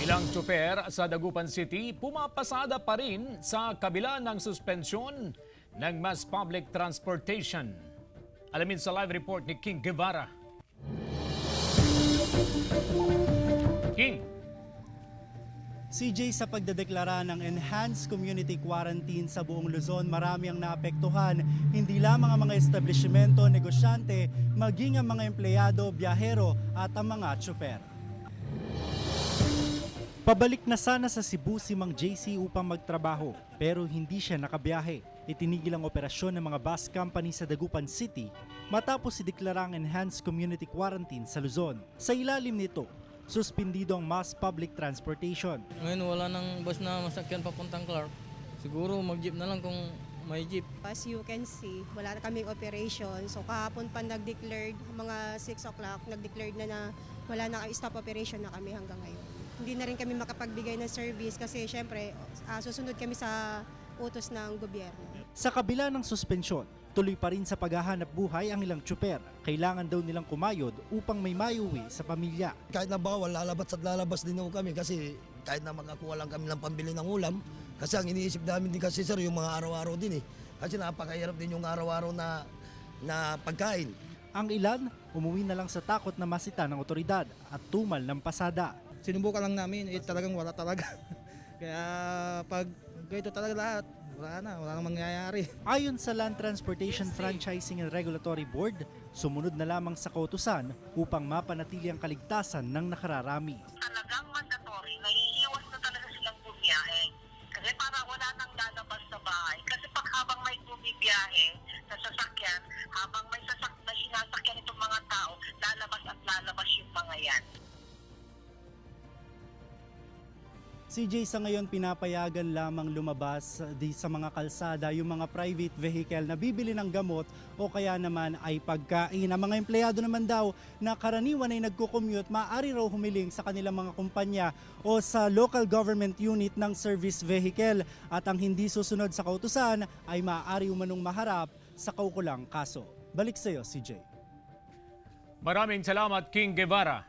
Ilang tsuper sa Dagupan City pumapasada pa rin sa kabila ng suspensyon ng mass public transportation. Alamin sa live report ni King Guevara. King. CJ, sa pagdedeklara ng enhanced community quarantine sa buong Luzon, marami ang naapektuhan. Hindi lamang ang mga establishmento, negosyante, maging ang mga empleyado, biyahero at ang mga tsuper. Pabalik na sana sa Cebu si Mang JC upang magtrabaho, pero hindi siya nakabiyahe. Itinigil ang operasyon ng mga bus company sa Dagupan City matapos ideklara ang enhanced community quarantine sa Luzon. Sa ilalim nito, suspendido ang mass public transportation. Ngayon wala nang bus na masakyan papuntang Clark. Siguro mag-jeep na lang kung may jeep. As you can see, wala na kaming operation. So kahapon pa nag-declared, mga 6 o'clock, nag-declared na wala na stop operation na kami hanggang ngayon. Hindi na rin kami makapagbigay ng service kasi syempre susunod kami sa utos ng gobyerno. Sa kabila ng suspensyon, tuloy pa rin sa paghahanap buhay ang ilang tsuper. Kailangan daw nilang kumayod upang may maiuwi sa pamilya. Kahit na bawal, lalabas din ako kami kasi kahit na makakuha lang kami ng pambili ng ulam. Kasi ang iniisip namin din kasi sir, yung mga araw-araw din eh. Kasi napakahirap din yung araw-araw na pagkain. Ang ilan, umuwi na lang sa takot na masita ng otoridad at tumal ng pasada. Sinubukan lang namin, talagang wala talaga. Kaya pag ganito talaga lahat, wala nang mangyayari. Ayon sa Land Transportation Franchising and Regulatory Board, sumunod na lamang sa kautusan upang mapanatili ang kaligtasan ng nakararami. Talagang mandatory, naiiwas na talaga silang bumiyahe. Kasi para wala nang lalabas sa bahay. Kasi pag habang may bumibiyahe na sasakyan, habang may sinasakyan itong mga tao, lalabas at lalabas yung mga yan. CJ, sa ngayon pinapayagan lamang lumabas sa mga kalsada yung mga private vehicle na bibili ng gamot o kaya naman ay pagkain. Ang mga empleyado naman daw na karaniwan ay nagko-commute, maaari raw humiling sa kanilang mga kumpanya o sa local government unit ng service vehicle. At ang hindi susunod sa kautusan ay maaari umanong maharap sa kaukulang kaso. Balik sa iyo, CJ. Maraming salamat, King Guevara.